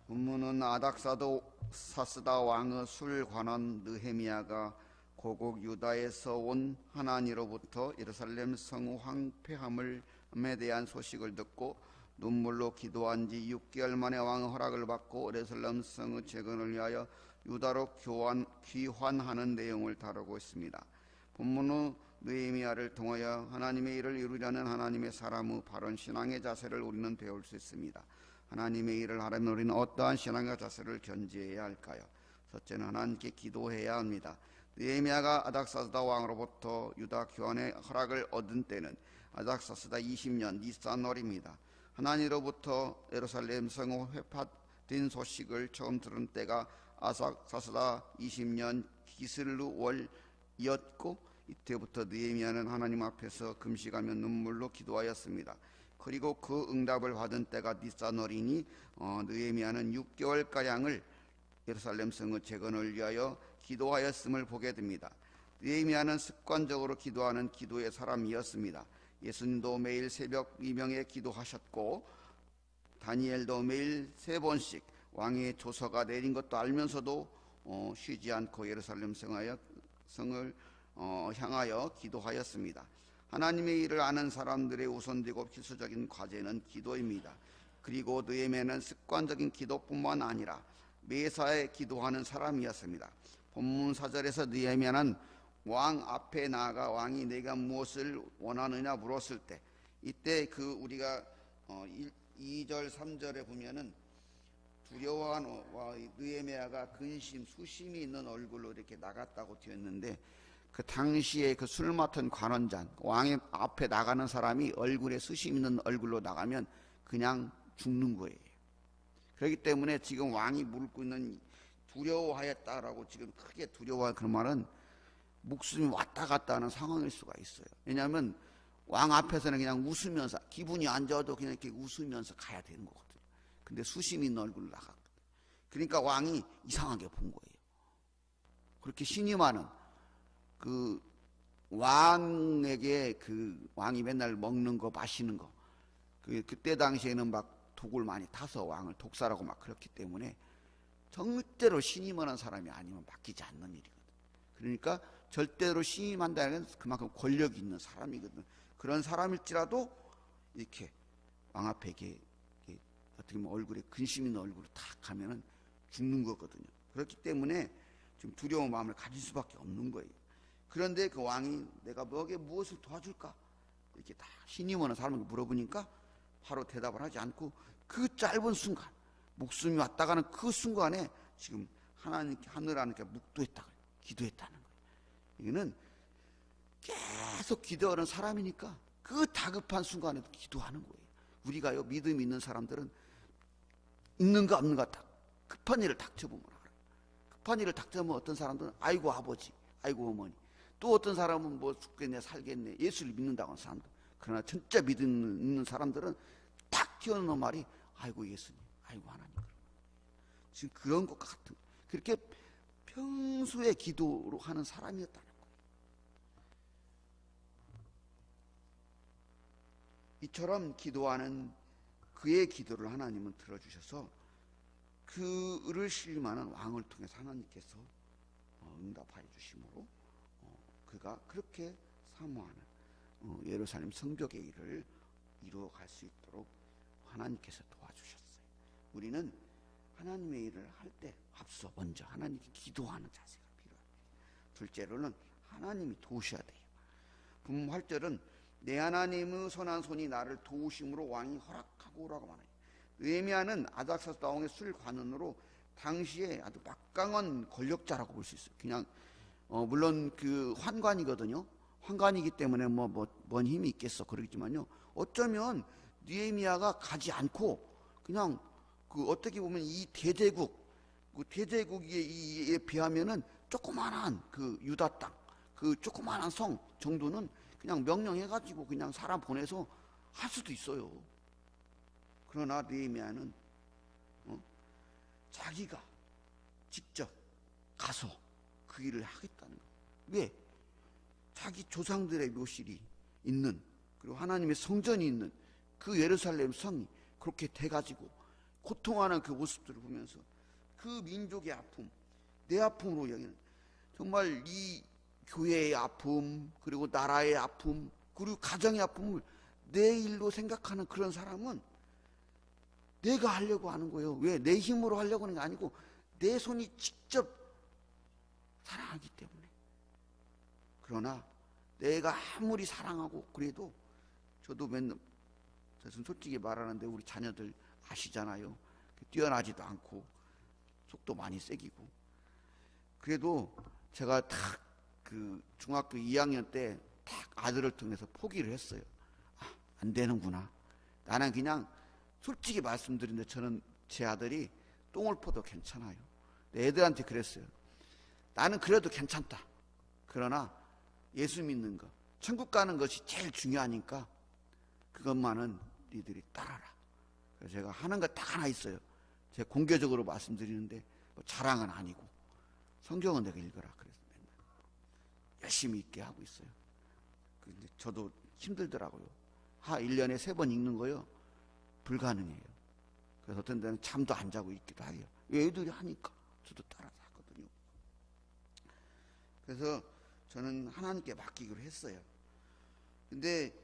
본문은 아닥사스다 왕의 술관원 느헤미야가 고국 유다에서 온 하나니로부터 예루살렘 성 황폐함에 대한 소식을 듣고 눈물로 기도한 지 6개월 만에 왕의 허락을 받고 예루살렘 성의 재건을 위하여 유다로 귀환하는 내용을 다루고 있습니다. 본문은 느헤미야를 통하여 하나님의 일을 이루려는 하나님의 사람의 바른 신앙의 자세를 우리는 배울 수 있습니다. 하나님의 일을 하려면 우리는 어떠한 신앙의 자세를 견지해야 할까요? 첫째는 하나님께 기도해야 합니다. 느헤미야가 아닥사스다 왕으로부터 유다 귀환의 허락을 얻은 때는 아닥사스다 20년 니산월입니다. 하나님으로부터 예루살렘 성이 회파된 소식을 처음 들은 때가 아닥사스다 20년 기슬루월이었고, 이때부터 느헤미야는 하나님 앞에서 금식하며 눈물로 기도하였습니다. 그리고 그 응답을 받은 때가 니산월이니 느헤미야는 6개월가량을 예루살렘 성의 재건을 위하여 기도하였음을 보게 됩니다. 느헤미야는 습관적으로 기도하는 기도의 사람이었습니다. 예수님도 매일 새벽 미명에 기도하셨고, 다니엘도 매일 3번씩 왕의 조서가 내린 것도 알면서도 쉬지 않고 예루살렘 성을 향하여 기도하였습니다. 하나님의 일을 아는 사람들의 우선되고 필수적인 과제는 기도입니다. 그리고 느헤미야는 습관적인 기도뿐만 아니라 매사에 기도하는 사람이었습니다. 본문 4절에서 느헤미야는 왕 앞에 나아가 왕이 내가 무엇을 원하느냐 물었을 때, 이때 우리가 2절 3절에 보면은 두려워한 느헤미야가 근심 수심이 있는 얼굴로 이렇게 나갔다고 되었는데, 그 당시에 그 술 맡은 관원장, 왕의 앞에 나가는 사람이 얼굴에 수심 있는 얼굴로 나가면 그냥 죽는 거예요. 그렇기 때문에 지금 왕이 물고 있는 두려워하였다라고 지금 크게 두려워할 그 말은 목숨이 왔다 갔다 하는 상황일 수가 있어요. 왜냐하면 왕 앞에서는 그냥 웃으면서, 기분이 안 좋아도 그냥 이렇게 웃으면서 가야 되는 거거든요. 근데 수심 있는 얼굴로 나갔거든요. 그러니까 왕이 이상하게 본 거예요. 그렇게 신임하는 그 왕에게 왕이 맨날 먹는 거 마시는 거, 그때 당시에는 막 독을 많이 타서 왕을 독살하고 막 그렇기 때문에 절대로 신임하는 사람이 아니면 맡기지 않는 일이거든. 그러니까 절대로 신임한다는 건 그만큼 권력이 있는 사람이거든. 그런 사람일지라도 이렇게 왕 앞에 이렇게 어떻게 보면 얼굴에 근심 있는 얼굴로 탁 하면은 죽는 거거든요. 그렇기 때문에 지금 두려운 마음을 가질 수밖에 없는 거예요. 그런데 그 왕이 내가 너에게 무엇을 도와줄까? 이렇게 다 신임하는 사람에게 물어보니까 바로 대답을 하지 않고 그 짧은 순간, 목숨이 왔다 가는 그 순간에 지금 하늘 하나님께 묵도했다, 기도했다는 거예요. 이거는 계속 기도하는 사람이니까 그 다급한 순간에도 기도하는 거예요. 우리가요, 믿음이 있는 사람들은 있는가 없는가 딱 급한 일을 닥쳐보면 알아요. 급한 일을 닥쳐보면 어떤 사람들은 아이고 아버지, 아이고 어머니, 또 어떤 사람은 뭐 죽겠네 살겠네 예수를 믿는다고 하는 사람들. 그러나 진짜 믿음 있는 사람들은 딱 튀어나오는 말이 아이고 예수님, 아이고 하나님. 지금 그런 것 같은, 그렇게 평소에 기도로 하는 사람이었다는 거예요. 이처럼 기도하는 그의 기도를 하나님은 들어주셔서 그를 신임하는 왕을 통해서 하나님께서 응답하여 주심으로 그가 그렇게 사모하는 예루살렘 성벽의 일을 이루어갈 수 있도록 하나님께서 도와주셨어요. 우리는 하나님의 일을 할 때 앞서 먼저 하나님께 기도하는 자세가 필요해요. 둘째로는 하나님이 도우셔야 돼요. 본문 8절은 내 하나님의 선한 손이 나를 도우심으로 왕이 허락하고 오라고 말해요. 느헤미야는 아닥사스다 왕의 술관원으로 당시에 아주 막강한 권력자라고 볼 수 있어요. 그냥 물론 그 환관이거든요. 환관이기 때문에 뭔 힘이 있겠어 그러겠지만요. 어쩌면 느헤미야가 가지 않고 그냥 어떻게 보면 이 대제국에 비하면은 조그만한 유다 땅, 조그만한 성 정도는 그냥 명령해가지고 그냥 사람 보내서 할 수도 있어요. 그러나 느헤미야는 자기가 직접 가서 그 일을 하겠다는 거예요. 왜? 자기 조상들의 묘실이 있는, 그리고 하나님의 성전이 있는 그 예루살렘 성이 그렇게 돼가지고 고통하는 그 모습들을 보면서 그 민족의 아픔, 내 아픔으로 여기는, 정말 이 교회의 아픔, 그리고 나라의 아픔, 그리고 가정의 아픔을 내 일로 생각하는 그런 사람은 내가 하려고 하는 거예요. 왜? 내 힘으로 하려고 하는 게 아니고 내 손이 직접 사랑하기 때문에. 그러나 내가 아무리 사랑하고 그래도, 저도 맨날, 저는 솔직히 말하는데 우리 자녀들 아시잖아요. 뛰어나지도 않고 속도 많이 세기고. 그래도 제가 딱 그 중학교 2학년 때 딱 아들을 통해서 포기를 했어요. 아, 안 되는구나. 나는 그냥 솔직히 말씀드리는데 저는 제 아들이 똥을 퍼도 괜찮아요. 애들한테 그랬어요. 나는 그래도 괜찮다. 그러나 예수 믿는 것, 천국 가는 것이 제일 중요하니까 그것만은 니들이 따라라. 그래서 제가 하는 거 딱 하나 있어요. 제가 공개적으로 말씀드리는데 뭐 자랑은 아니고, 성경은 내가 읽어라. 그래서 맨날 열심히 읽게 하고 있어요. 근데 저도 힘들더라고요. 1년에 3번 읽는 거요, 불가능해요. 그래서 어떤 데는 잠도 안 자고 읽기도 해요. 애들이 하니까 저도 따라서 하거든요. 그래서 저는 하나님께 맡기기로 했어요. 근데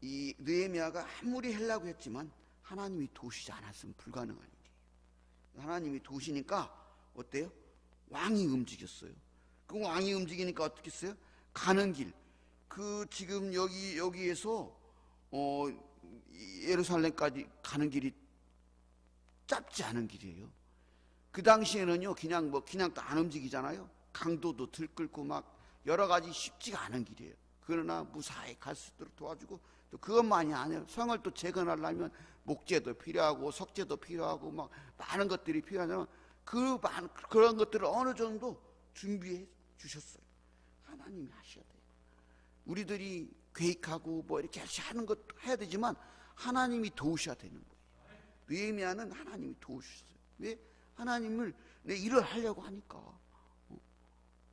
이 느헤미야가 아무리 하려고 했지만 하나님이 도우시지 않았으면 불가능한 일이에요. 하나님이 도우시니까 어때요? 왕이 움직였어요. 그 왕이 움직이니까 어떻게 했어요? 가는 길, 그 지금 여기에서 예루살렘까지 가는 길이 짧지 않은 길이에요. 그 당시에는요, 그냥 또 안 움직이잖아요. 강도도 들끓고 막 여러 가지 쉽지가 않은 길이에요. 그러나 무사히 갈 수 있도록 도와주고, 또 그것만이 아니에요. 성을 또 재건하려면 목재도 필요하고 석재도 필요하고 막 많은 것들이 필요하잖아요. 그런 것들을 어느 정도 준비해 주셨어요. 하나님이 하셔야 돼요. 우리들이 계획하고 뭐 이렇게 하는 것도 해야 되지만 하나님이 도우셔야 되는 거예요. 느헤미야는 하나님이 도우셨어요. 왜? 하나님을 내 일을 하려고 하니까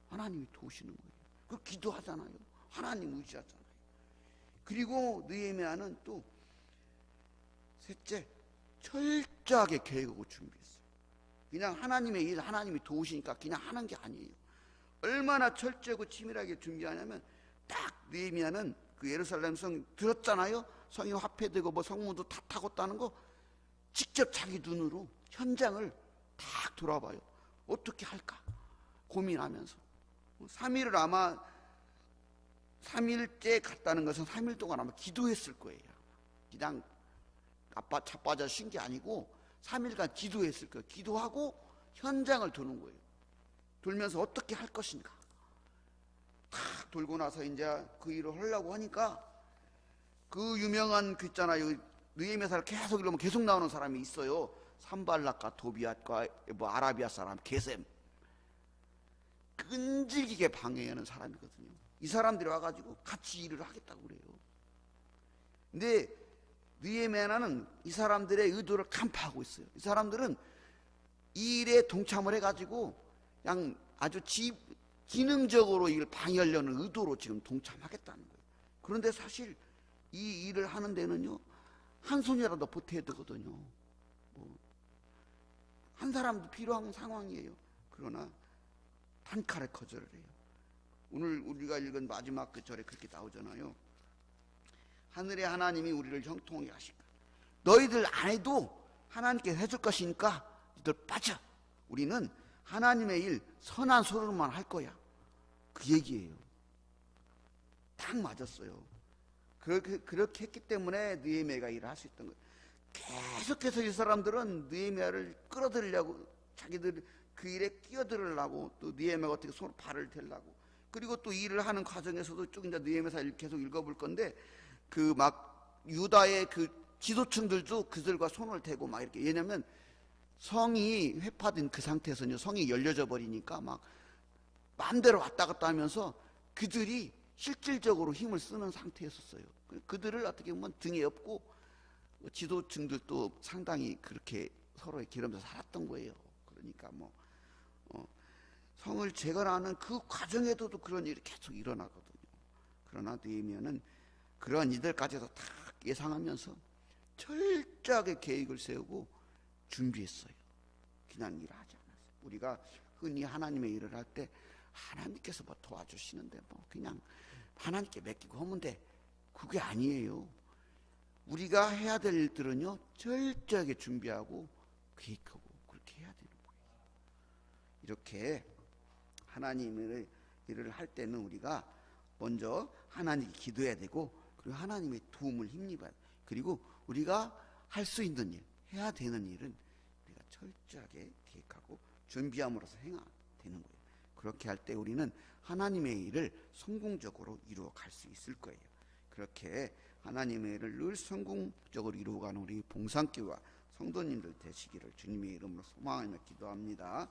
하나님이 도우시는 거예요. 그 기도하잖아요. 하나님 의지하잖아요. 그리고 느헤미야는 또 셋째, 철저하게 계획하고 준비했어요. 그냥 하나님의 일, 하나님이 도우시니까 그냥 하는 게 아니에요. 얼마나 철저하고 치밀하게 준비하냐면, 딱 느헤미야는 그 예루살렘 성 들었잖아요. 성이 화폐되고 뭐 성문도 다 타고따는 거, 직접 자기 눈으로 현장을 딱 돌아봐요. 어떻게 할까 고민하면서 3일을 아마 3일째 갔다는 것은 3일 동안 아마 기도했을 거예요. 그냥 자빠져 쉰 게 아니고 3일간 기도했을 거예요. 기도하고 현장을 도는 거예요. 돌면서 어떻게 할 것인가. 탁 돌고 나서 이제 그 일을 하려고 하니까, 그 유명한 그 있잖아요. 느헤미야를 계속 이러면 계속 나오는 사람이 있어요. 산발락과 도비앗과 뭐 아라비아 사람 게셈. 끈질기게 방해하는 사람이거든요. 이 사람들이 와가지고 같이 일을 하겠다고 그래요. 근데 느헤미야는 이 사람들의 의도를 간파하고 있어요. 이 사람들은 이 일에 동참을 해가지고 그냥 아주 기능적으로 이걸 방해하려는 의도로 지금 동참하겠다는 거예요. 그런데 사실 이 일을 하는 데는요, 한 손이라도 보태야 되거든요. 한 사람도 필요한 상황이에요. 그러나 단칼에 거절을 해요. 오늘 우리가 읽은 마지막 그 절에 그렇게 나오잖아요. 하늘의 하나님이 우리를 형통하게 하실 거야. 너희들 안 해도 하나님께 해줄 것이니까 너희들 빠져. 우리는 하나님의 일, 선한 소리로만 할 거야. 그 얘기예요. 딱 맞았어요. 그렇게 했기 때문에 느헤미야가 일을 할 수 있던 거예요. 계속해서 이 사람들은 느헤미야를 끌어들이려고, 자기들 그 일에 끼어들으려고, 또 느헤미야가 어떻게 손을 발을 대려고, 그리고 또 일을 하는 과정에서도 쭉 이제 느헤미야서 계속 읽어볼 건데, 그 막 유다의 그 지도층들도 그들과 손을 대고 막 이렇게, 왜냐면 성이 회파된 그 상태에서는 성이 열려져 버리니까 막 마음대로 왔다 갔다 하면서 그들이 실질적으로 힘을 쓰는 상태였었어요. 그들을 어떻게 보면 등에 업고 지도층들도 상당히 그렇게 서로의 기르면서 살았던 거예요. 그러니까 성을 재건하는 그 과정에도 그런 일이 계속 일어나거든요. 그러나 느헤미야는 그러한 이들까지도 다 예상하면서 철저하게 계획을 세우고 준비했어요. 그냥 일하지 않았어요. 우리가 흔히 하나님의 일을 할 때 하나님께서 뭐 도와주시는데 뭐 그냥 하나님께 맡기고 하면 돼. 그게 아니에요. 우리가 해야 될 일들은요, 철저하게 준비하고 계획하고 그렇게 해야 되는 거예요. 이렇게 하나님의 일을 할 때는 우리가 먼저 하나님께 기도해야 되고, 그리고 하나님의 도움을 힘입어야 돼요. 그리고 우리가 할 수 있는 일, 해야 되는 일은 우리가 철저하게 계획하고 준비함으로써 행해야 되는 거예요. 그렇게 할 때 우리는 하나님의 일을 성공적으로 이루어 갈 수 있을 거예요. 그렇게 하나님의 일을 늘 성공적으로 이루어가는 우리 봉산교회와 성도님들 되시기를 주님의 이름으로 소망하며 기도합니다.